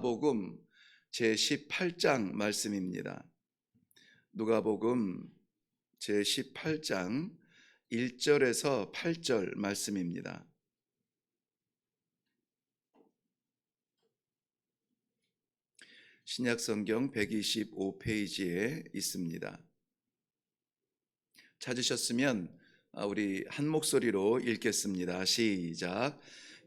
누가복음 제18장 말씀입니다. 누가복음 제18장 1절에서 8절 말씀입니다. 신약성경 125페이지에 있습니다. 찾으셨으면 우리 한 목소리로 읽겠습니다. 시작.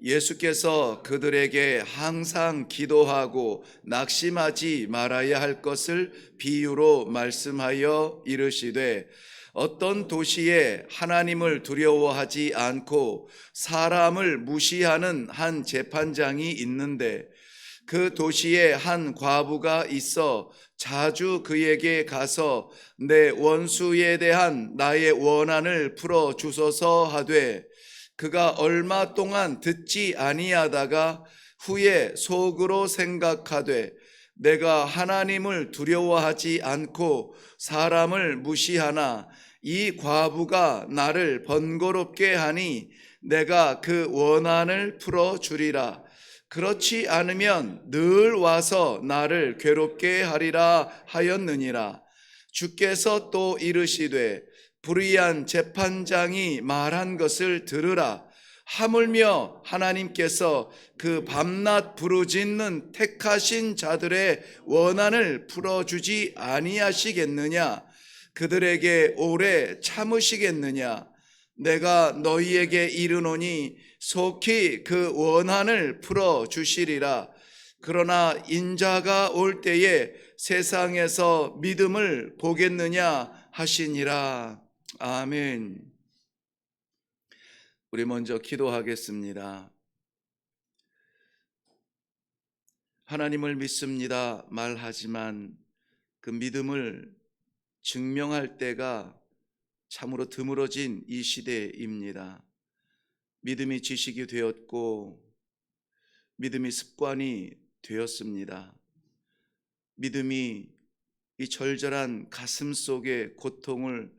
예수께서 그들에게 항상 기도하고 낙심하지 말아야 할 것을 비유로 말씀하여 이르시되, 어떤 도시에 하나님을 두려워하지 않고 사람을 무시하는 한 재판장이 있는데, 그 도시에 한 과부가 있어 자주 그에게 가서 내 원수에 대한 나의 원한을 풀어 주소서 하되, 그가 얼마 동안 듣지 아니하다가 후에 속으로 생각하되, 내가 하나님을 두려워하지 않고 사람을 무시하나 이 과부가 나를 번거롭게 하니 내가 그 원한을 풀어 주리라. 그렇지 않으면 늘 와서 나를 괴롭게 하리라 하였느니라. 주께서 또 이르시되, 불의한 재판장이 말한 것을 들으라. 하물며 하나님께서 그 밤낮 부르짖는 택하신 자들의 원한을 풀어주지 아니하시겠느냐? 그들에게 오래 참으시겠느냐? 내가 너희에게 이르노니 속히 그 원한을 풀어주시리라. 그러나 인자가 올 때에 세상에서 믿음을 보겠느냐 하시니라. 아멘. 우리 먼저 기도하겠습니다. 하나님을 믿습니다 말하지만 그 믿음을 증명할 때가 참으로 드물어진 이 시대입니다. 믿음이 지식이 되었고 믿음이 습관이 되었습니다. 믿음이 이 절절한 가슴 속의 고통을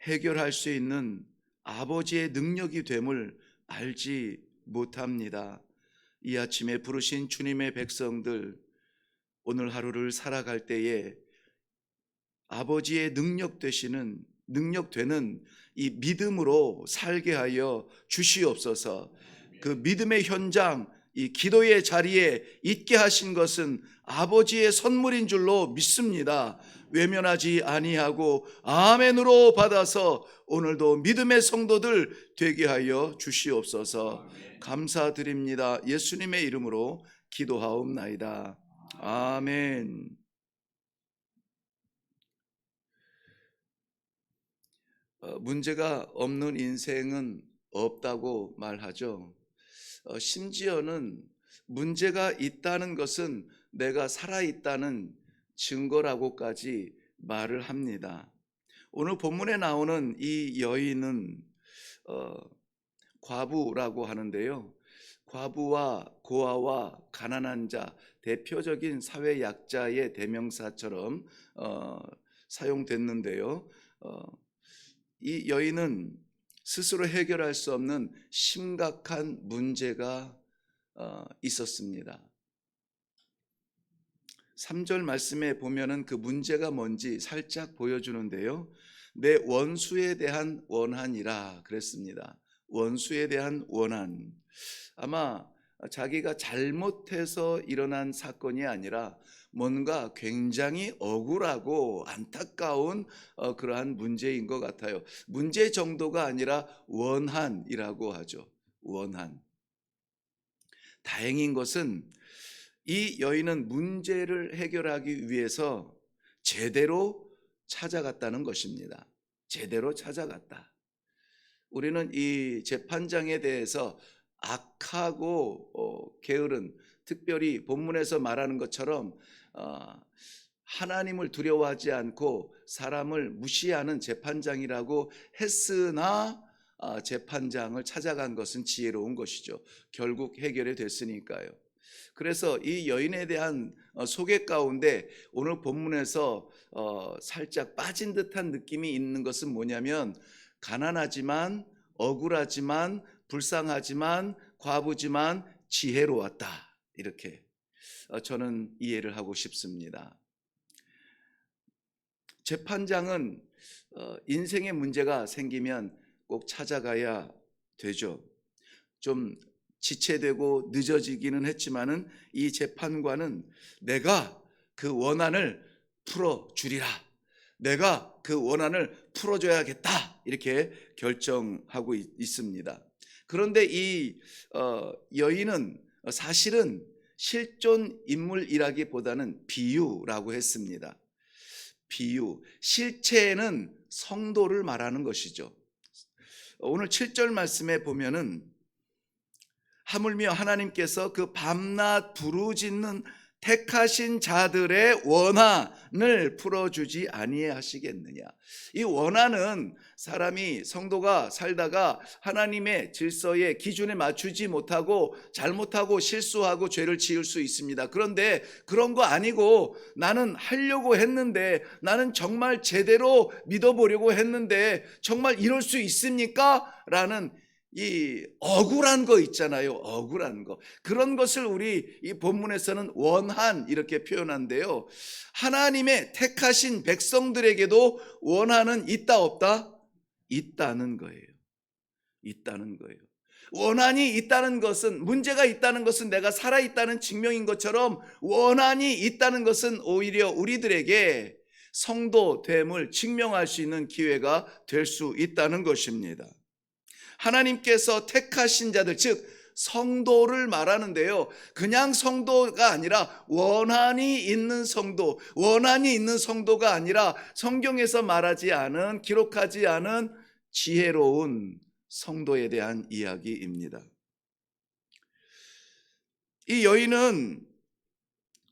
해결할 수 있는 아버지의 능력이 됨을 알지 못합니다. 이 아침에 부르신 주님의 백성들, 오늘 하루를 살아갈 때에 아버지의 능력 되는 이 믿음으로 살게 하여 주시옵소서. 그 믿음의 현장, 이 기도의 자리에 있게 하신 것은 아버지의 선물인 줄로 믿습니다. 외면하지 아니하고 아멘으로 받아서 오늘도 믿음의 성도들 되게 하여 주시옵소서. 감사드립니다. 예수님의 이름으로 기도하옵나이다. 아멘. 문제가 없는 인생은 없다고 말하죠. 심지어는 문제가 있다는 것은 내가 살아있다는 증거라고까지 말을 합니다. 오늘 본문에 나오는 이 여인은 과부라고 하는데요. 과부와 고아와 가난한 자, 대표적인 사회 약자의 대명사처럼 사용됐는데요. 이 여인은 스스로 해결할 수 없는 심각한 문제가 있었습니다. 3절 말씀에 보면은 그 문제가 뭔지 살짝 보여주는데요. 내 원수에 대한 원한이라 그랬습니다. 원수에 대한 원한. 아마 자기가 잘못해서 일어난 사건이 아니라 뭔가 굉장히 억울하고 안타까운 그러한 문제인 것 같아요. 문제 정도가 아니라 원한이라고 하죠. 원한. 다행인 것은 이 여인은 문제를 해결하기 위해서 제대로 찾아갔다는 것입니다. 제대로 찾아갔다. 우리는 이 재판장에 대해서 악하고 게으른, 특별히 본문에서 말하는 것처럼 하나님을 두려워하지 않고 사람을 무시하는 재판장이라고 했으나 재판장을 찾아간 것은 지혜로운 것이죠. 결국 해결이 됐으니까요. 그래서 이 여인에 대한 소개 가운데 오늘 본문에서 살짝 빠진 듯한 느낌이 있는 것은 뭐냐면, 가난하지만 억울하지만 불쌍하지만 과부지만 지혜로웠다, 이렇게 저는 이해를 하고 싶습니다. 재판장은 인생의 문제가 생기면 꼭 찾아가야 되죠. 좀 지체되고 늦어지기는 했지만은 이 재판관은 내가 그 원한을 풀어주리라, 내가 그 원한을 풀어줘야겠다, 이렇게 결정하고 있습니다. 그런데 이 여인은 사실은 실존 인물이라기보다는 비유라고 했습니다. 비유, 실체는 성도를 말하는 것이죠. 오늘 7절 말씀에 보면은 하물며 하나님께서 그 밤낮 부르짖는 택하신 자들의 원한을 풀어주지 아니하시겠느냐. 이 원한은 사람이, 성도가 살다가 하나님의 질서의 기준에 맞추지 못하고 잘못하고 실수하고 죄를 지을 수 있습니다. 그런데 그런 거 아니고 나는 하려고 했는데, 나는 정말 제대로 믿어보려고 했는데 정말 이럴 수 있습니까? 라는 이 억울한 거 있잖아요. 억울한 거. 그런 것을 우리 이 본문에서는 원한 이렇게 표현한대요. 하나님의 택하신 백성들에게도 원한은 있다 없다? 있다는 거예요. 있다는 거예요. 원한이 있다는 것은, 문제가 있다는 것은 내가 살아있다는 증명인 것처럼 원한이 있다는 것은 오히려 우리들에게 성도됨을 증명할 수 있는 기회가 될 수 있다는 것입니다. 하나님께서 택하신 자들, 즉 성도를 말하는데요, 그냥 성도가 아니라 원한이 있는 성도, 원한이 있는 성도가 아니라 성경에서 말하지 않은, 기록하지 않은 지혜로운 성도에 대한 이야기입니다. 이 여인은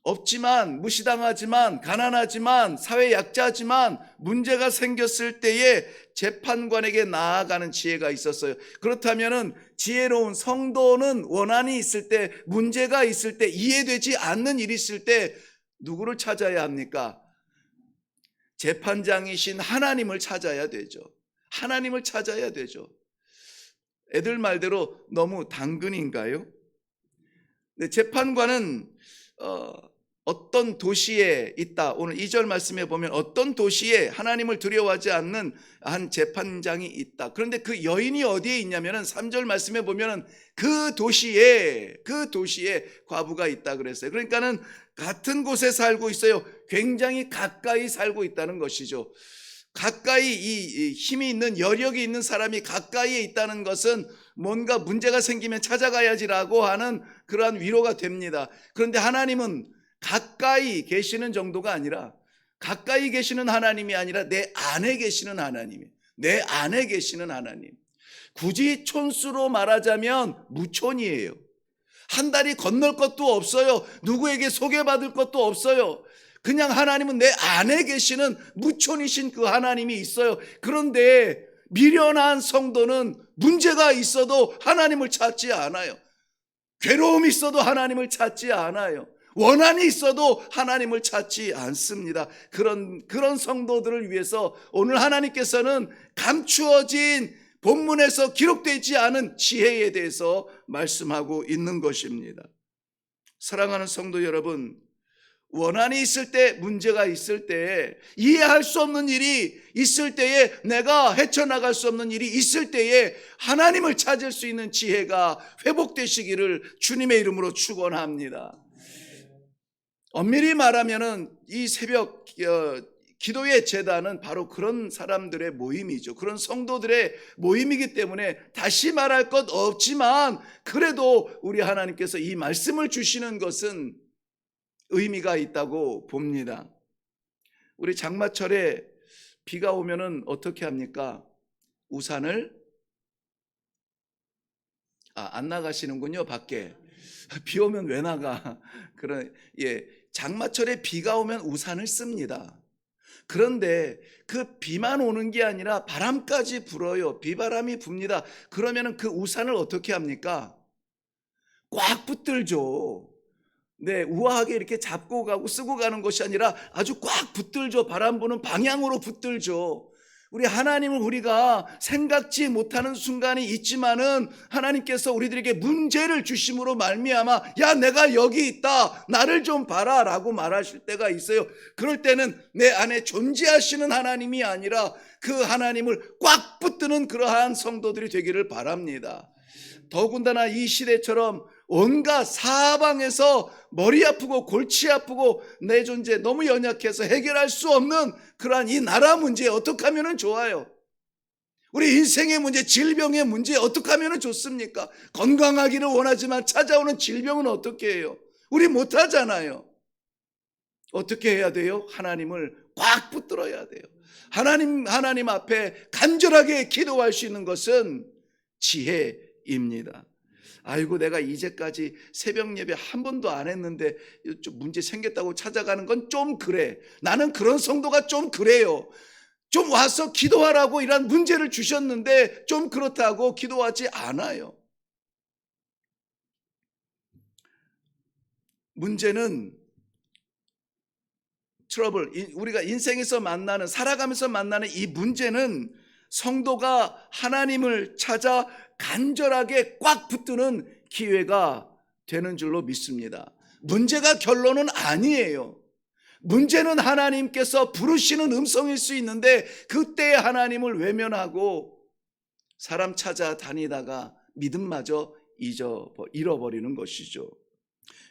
없지만, 무시당하지만, 가난하지만, 사회 약자지만 문제가 생겼을 때에 재판관에게 나아가는 지혜가 있었어요. 그렇다면 지혜로운 성도는 원한이 있을 때, 문제가 있을 때, 이해되지 않는 일이 있을 때 누구를 찾아야 합니까? 재판장이신 하나님을 찾아야 되죠. 하나님을 찾아야 되죠. 애들 말대로 너무 당근인가요? 네, 재판관은 어떤 도시에 있다. 오늘 2절 말씀에 보면 어떤 도시에 하나님을 두려워하지 않는 한 재판장이 있다. 그런데 그 여인이 어디에 있냐면은 3절 말씀에 보면은 그 도시에 과부가 있다 그랬어요. 그러니까는 같은 곳에 살고 있어요. 굉장히 가까이 살고 있다는 것이죠. 가까이, 이 힘이 있는, 여력이 있는 사람이 가까이에 있다는 것은 뭔가 문제가 생기면 찾아가야지라고 하는 그러한 위로가 됩니다. 그런데 하나님은 가까이 계시는 정도가 아니라, 가까이 계시는 하나님이 아니라 내 안에 계시는 하나님이에요. 내 안에 계시는 하나님. 굳이 촌수로 말하자면 무촌이에요. 한 다리 건널 것도 없어요. 누구에게 소개받을 것도 없어요. 그냥 하나님은 내 안에 계시는 무촌이신 그 하나님이 있어요. 그런데 미련한 성도는 문제가 있어도 하나님을 찾지 않아요. 괴로움이 있어도 하나님을 찾지 않아요. 원한이 있어도 하나님을 찾지 않습니다. 그런 성도들을 위해서 오늘 하나님께서는 감추어진 본문에서 기록되지 않은 지혜에 대해서 말씀하고 있는 것입니다. 사랑하는 성도 여러분, 원한이 있을 때, 문제가 있을 때에, 이해할 수 없는 일이 있을 때에, 내가 헤쳐나갈 수 없는 일이 있을 때에 하나님을 찾을 수 있는 지혜가 회복되시기를 주님의 이름으로 축원합니다. 엄밀히 말하면은 이 새벽 기도의 제단은 바로 그런 사람들의 모임이죠. 그런 성도들의 모임이기 때문에 다시 말할 것 없지만, 그래도 우리 하나님께서 이 말씀을 주시는 것은 의미가 있다고 봅니다. 우리 장마철에 비가 오면은 어떻게 합니까? 우산을 안 나가시는군요. 밖에 비 오면 왜 나가? 장마철에 비가 오면 우산을 씁니다. 그런데 그 비만 오는 게 아니라 바람까지 불어요. 비바람이 붑니다. 그러면은 그 우산을 어떻게 합니까? 꽉 붙들죠. 네, 우아하게 이렇게 잡고 가고 쓰고 가는 것이 아니라 아주 꽉 붙들죠. 바람 부는 방향으로 붙들죠. 우리 하나님을 우리가 생각지 못하는 순간이 있지만은 하나님께서 우리들에게 문제를 주심으로 말미암아 야 내가 여기 있다 나를 좀 봐라 라고 말하실 때가 있어요. 그럴 때는 내 안에 존재하시는 하나님이 아니라 그 하나님을 꽉 붙드는 그러한 성도들이 되기를 바랍니다. 더군다나 이 시대처럼 온갖 사방에서 머리 아프고 골치 아프고 내 존재 너무 연약해서 해결할 수 없는 그러한 이 나라 문제 어떻게 하면 좋아요? 우리 인생의 문제, 질병의 문제 어떻게 하면 좋습니까? 건강하기를 원하지만 찾아오는 질병은 어떻게 해요? 우리 못하잖아요. 어떻게 해야 돼요? 하나님을 꽉 붙들어야 돼요. 하나님 앞에 간절하게 기도할 수 있는 것은 지혜입니다. 아이고 내가 이제까지 새벽 예배 한 번도 안 했는데 좀 문제 생겼다고 찾아가는 건 좀 그래. 나는 그런 성도가 좀 그래요. 좀 와서 기도하라고 이런 문제를 주셨는데 좀 그렇다고 기도하지 않아요. 문제는 트러블, 우리가 인생에서 만나는, 살아가면서 만나는 이 문제는 성도가 하나님을 찾아 간절하게 꽉 붙드는 기회가 되는 줄로 믿습니다. 문제가 결론은 아니에요. 문제는 하나님께서 부르시는 음성일 수 있는데 그때 하나님을 외면하고 사람 찾아 다니다가 믿음마저 잃어버리는 것이죠.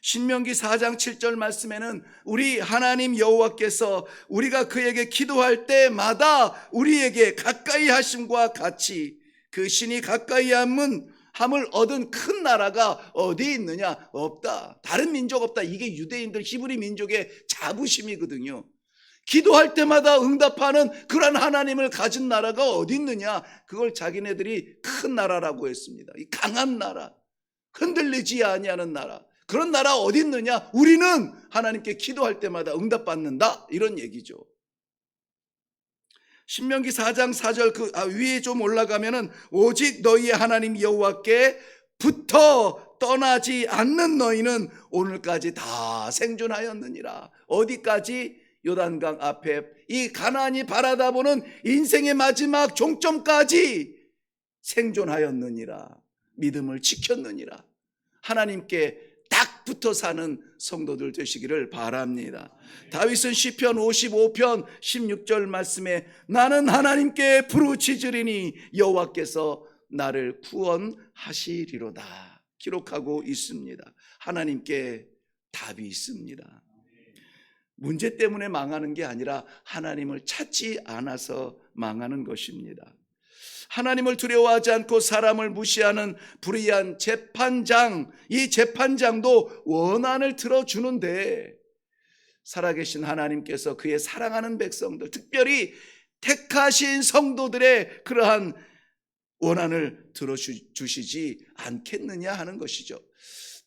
신명기 4장 7절 말씀에는 우리 하나님 여호와께서 우리가 그에게 기도할 때마다 우리에게 가까이 하심과 같이 그 신이 가까이 함을 얻은 큰 나라가 어디 있느냐? 없다. 다른 민족 없다. 이게 유대인들 히브리 민족의 자부심이거든요. 기도할 때마다 응답하는 그런 하나님을 가진 나라가 어디 있느냐? 그걸 자기네들이 큰 나라라고 했습니다. 이 강한 나라, 흔들리지 아니하는 나라. 그런 나라 어디 있느냐? 우리는 하나님께 기도할 때마다 응답받는다. 이런 얘기죠. 신명기 4장 4절 위에 좀 올라가면은 오직 너희의 하나님 여호와께 붙어 떠나지 않는 너희는 오늘까지 다 생존하였느니라. 어디까지? 요단강 앞에 이 가나안이 바라다보는 인생의 마지막 종점까지 생존하였느니라. 믿음을 지켰느니라. 하나님께 딱 붙어 사는 성도들 되시기를 바랍니다. 다윗은 시편 55편 16절 말씀에 나는 하나님께 부르짖으리니 여호와께서 나를 구원하시리로다 기록하고 있습니다. 하나님께 답이 있습니다. 문제 때문에 망하는 게 아니라 하나님을 찾지 않아서 망하는 것입니다. 하나님을 두려워하지 않고 사람을 무시하는 불의한 재판장, 이 재판장도 원한을 들어주는데 살아계신 하나님께서 그의 사랑하는 백성들, 특별히 택하신 성도들의 그러한 원한을 들어주시지 않겠느냐 하는 것이죠.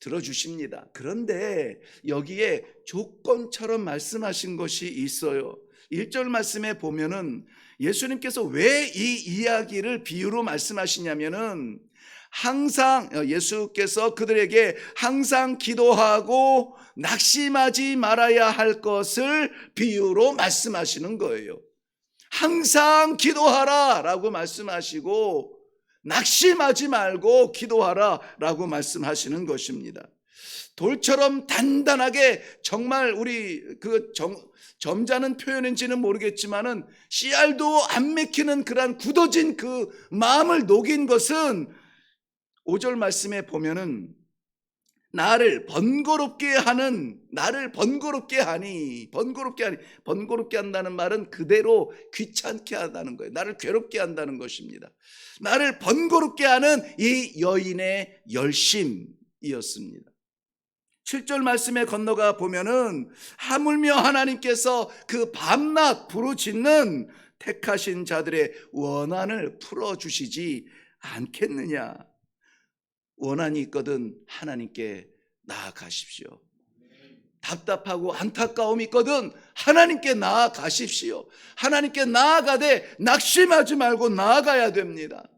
들어주십니다. 그런데 여기에 조건처럼 말씀하신 것이 있어요. 1절 말씀에 보면은 예수님께서 왜 이 이야기를 비유로 말씀하시냐면은 항상 예수께서 그들에게 항상 기도하고 낙심하지 말아야 할 것을 비유로 말씀하시는 거예요. 항상 기도하라 라고 말씀하시고 낙심하지 말고 기도하라 라고 말씀하시는 것입니다. 돌처럼 단단하게 정말 우리 점잖은 표현인지는 모르겠지만은 씨알도 안 맥히는 그런 굳어진 그 마음을 녹인 것은 5절 말씀에 보면은 나를 번거롭게 한다는 말은 그대로 귀찮게 한다는 거예요. 나를 괴롭게 한다는 것입니다. 나를 번거롭게 하는 이 여인의 열심이었습니다. 7절 말씀에 건너가 보면은 하물며 하나님께서 그 밤낮 부르짖는 택하신 자들의 원한을 풀어주시지 않겠느냐. 원한이 있거든 하나님께 나아가십시오. 답답하고 안타까움이 있거든 하나님께 나아가십시오. 하나님께 나아가되 낙심하지 말고 나아가야 됩니다.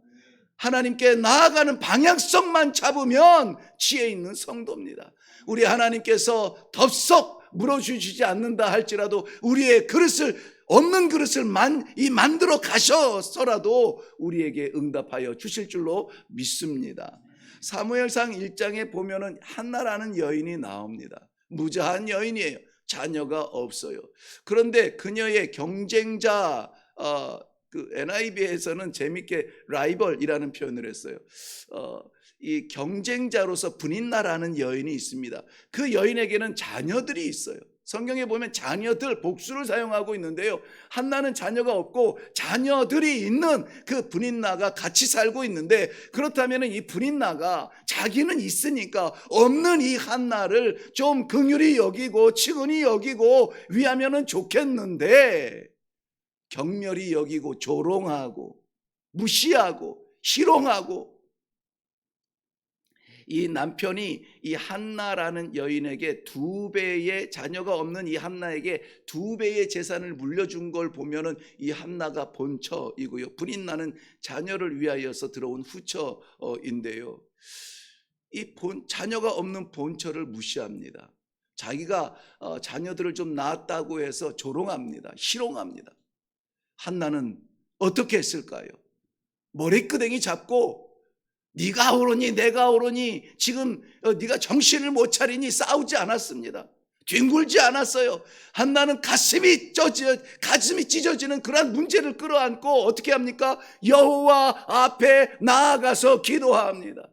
하나님께 나아가는 방향성만 잡으면 지혜 있는 성도입니다. 우리 하나님께서 덥석 물어주시지 않는다 할지라도 우리의 그릇을, 없는 그릇을 만들어 가셔서라도 우리에게 응답하여 주실 줄로 믿습니다. 사무엘상 1장에 보면은 한나라는 여인이 나옵니다. 무자한 여인이에요. 자녀가 없어요. 그런데 그녀의 경쟁자, 그 NIV에서는 재밌게 라이벌이라는 표현을 했어요. 이 경쟁자로서 브닌나라는 여인이 있습니다. 그 여인에게는 자녀들이 있어요. 성경에 보면 자녀들, 복수를 사용하고 있는데요, 한나는 자녀가 없고 자녀들이 있는 그 브닌나가 같이 살고 있는데, 그렇다면 이 브닌나가 자기는 있으니까 없는 이 한나를 좀 긍휼히 여기고 측은히 여기고 위하면은 좋겠는데, 경멸히 여기고 조롱하고 무시하고 희롱하고, 이 남편이 이 한나라는 여인에게 2배의, 자녀가 없는 이 한나에게 2배의 재산을 물려준 걸 보면은 이 한나가 본처이고요, 브닌나는 자녀를 위하여서 들어온 후처인데요, 이 자녀가 없는 본처를 무시합니다. 자기가 자녀들을 좀 낳았다고 해서 조롱합니다. 희롱합니다. 한나는 어떻게 했을까요? 머리끄댕이 잡고 네가 오르니 내가 오르니 지금 네가 정신을 못 차리니 싸우지 않았습니다. 뒹굴지 않았어요. 한나는 가슴이 찢어지는 그러한 문제를 끌어안고 어떻게 합니까? 여호와 앞에 나아가서 기도합니다.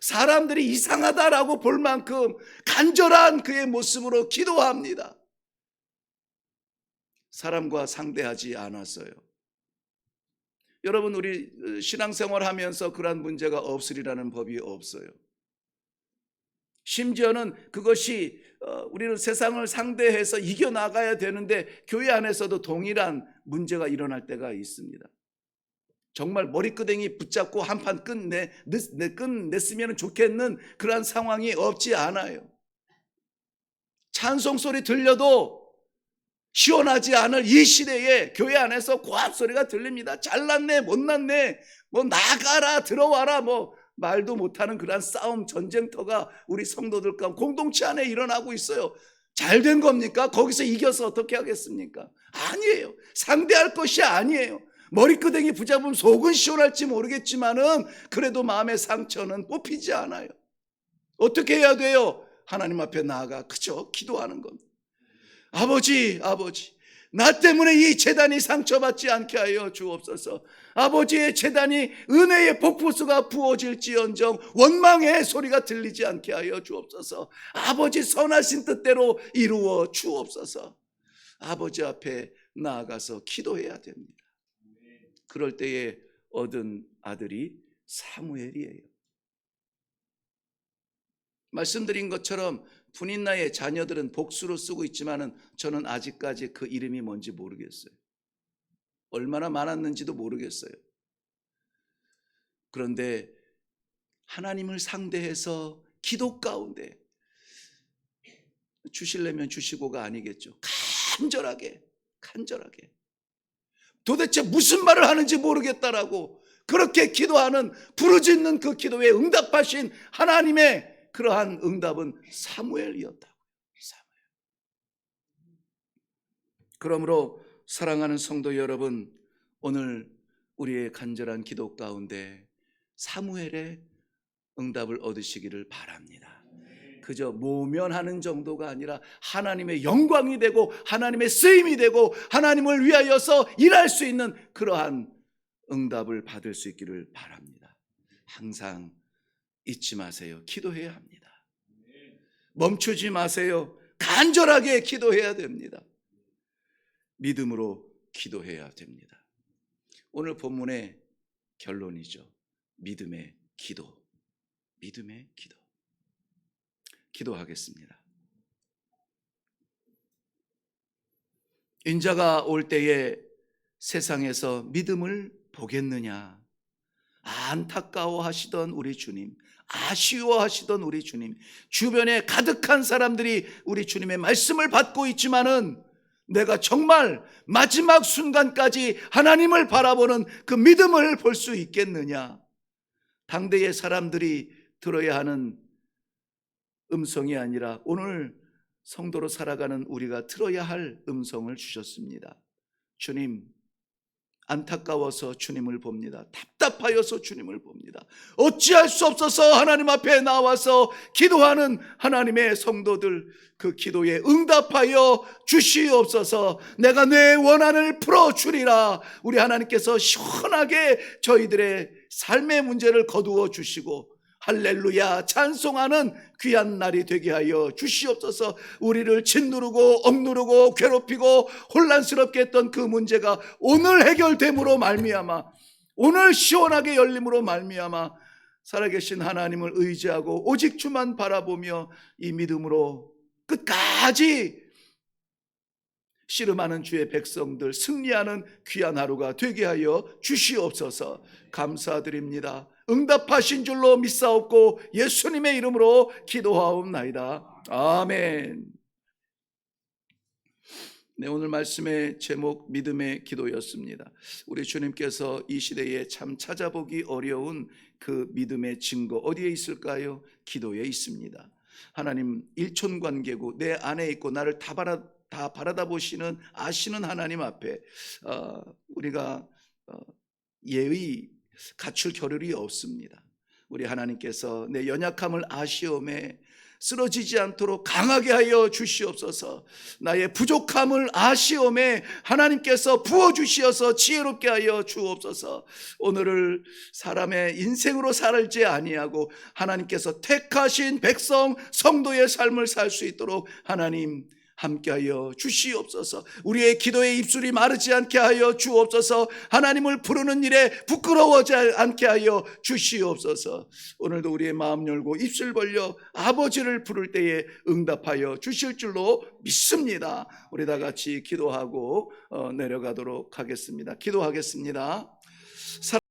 사람들이 이상하다라고 볼 만큼 간절한 그의 모습으로 기도합니다. 사람과 상대하지 않았어요. 여러분, 우리 신앙생활 하면서 그러한 문제가 없으리라는 법이 없어요. 심지어는 그것이 우리는 세상을 상대해서 이겨나가야 되는데 교회 안에서도 동일한 문제가 일어날 때가 있습니다. 정말 머리끄댕이 붙잡고 한판 끝냈으면 좋겠는 그러한 상황이 없지 않아요. 찬송 소리 들려도 시원하지 않을 이 시대에 교회 안에서 고함 소리가 들립니다. 잘났네 못났네, 뭐 나가라 들어와라, 뭐 말도 못하는 그런 싸움, 전쟁터가 우리 성도들 가운데 공동체 안에 일어나고 있어요. 잘된 겁니까? 거기서 이겨서 어떻게 하겠습니까? 아니에요. 상대할 것이 아니에요. 머리끄댕이 붙잡으면 속은 시원할지 모르겠지만은 그래도 마음의 상처는 뽑히지 않아요. 어떻게 해야 돼요? 하나님 앞에 나아가 그저 기도하는 겁니다. 아버지, 나 때문에 이 재단이 상처받지 않게 하여 주옵소서. 아버지의 재단이 은혜의 폭포수가 부어질지언정 원망의 소리가 들리지 않게 하여 주옵소서. 아버지 선하신 뜻대로 이루어 주옵소서. 아버지 앞에 나아가서 기도해야 됩니다. 그럴 때에 얻은 아들이 사무엘이에요. 말씀드린 것처럼 브닌나의 자녀들은 복수로 쓰고 있지만은 저는 아직까지 그 이름이 뭔지 모르겠어요. 얼마나 많았는지도 모르겠어요. 그런데 하나님을 상대해서 기도 가운데 주실려면 주시고가 아니겠죠. 간절하게 도대체 무슨 말을 하는지 모르겠다라고 그렇게 기도하는, 부르짖는 그 기도에 응답하신 하나님의 그러한 응답은 사무엘이었다고요. 그러므로 사랑하는 성도 여러분, 오늘 우리의 간절한 기도 가운데 사무엘의 응답을 얻으시기를 바랍니다. 그저 모면하는 정도가 아니라 하나님의 영광이 되고 하나님의 쓰임이 되고 하나님을 위하여서 일할 수 있는 그러한 응답을 받을 수 있기를 바랍니다. 항상 잊지 마세요. 기도해야 합니다. 멈추지 마세요. 간절하게 기도해야 됩니다. 믿음으로 기도해야 됩니다. 오늘 본문의 결론이죠. 믿음의 기도. 기도하겠습니다. 인자가 올 때에 세상에서 믿음을 보겠느냐? 안타까워하시던 우리 주님, 아쉬워하시던 우리 주님, 주변에 가득한 사람들이 우리 주님의 말씀을 받고 있지만은 내가 정말 마지막 순간까지 하나님을 바라보는 그 믿음을 볼 수 있겠느냐? 당대의 사람들이 들어야 하는 음성이 아니라 오늘 성도로 살아가는 우리가 들어야 할 음성을 주셨습니다. 주님, 안타까워서 주님을 봅니다. 답답하여서 주님을 봅니다. 어찌할 수 없어서 하나님 앞에 나와서 기도하는 하나님의 성도들, 그 기도에 응답하여 주시옵소서. 내가 내 원한을 풀어주리라. 우리 하나님께서 시원하게 저희들의 삶의 문제를 거두어 주시고 할렐루야 찬송하는 귀한 날이 되게 하여 주시옵소서. 우리를 짓누르고 억누르고 괴롭히고 혼란스럽게 했던 그 문제가 오늘 해결됨으로 말미암아, 오늘 시원하게 열림으로 말미암아 살아계신 하나님을 의지하고 오직 주만 바라보며 이 믿음으로 끝까지 씨름하는 주의 백성들 승리하는 귀한 하루가 되게 하여 주시옵소서. 감사드립니다. 응답하신 줄로 믿사옵고 예수님의 이름으로 기도하옵나이다. 아멘. 네, 오늘 말씀의 제목 믿음의 기도였습니다. 우리 주님께서 이 시대에 참 찾아보기 어려운 그 믿음의 증거 어디에 있을까요? 기도에 있습니다. 하나님 일촌관계고 내 안에 있고 나를 다 바라다 보시는 아시는 하나님 앞에 우리가 예의 갖출 겨를이 없습니다. 우리 하나님께서 내 연약함을 아시오매 쓰러지지 않도록 강하게 하여 주시옵소서. 나의 부족함을 아시오매 하나님께서 부어주시어서 지혜롭게 하여 주옵소서. 오늘을 사람의 인생으로 살지 아니하고 하나님께서 택하신 백성 성도의 삶을 살 수 있도록 하나님 함께하여 주시옵소서. 우리의 기도의 입술이 마르지 않게 하여 주옵소서. 하나님을 부르는 일에 부끄러워하지 않게 하여 주시옵소서. 오늘도 우리의 마음 열고 입술 벌려 아버지를 부를 때에 응답하여 주실 줄로 믿습니다. 우리 다 같이 기도하고 내려가도록 하겠습니다. 기도하겠습니다.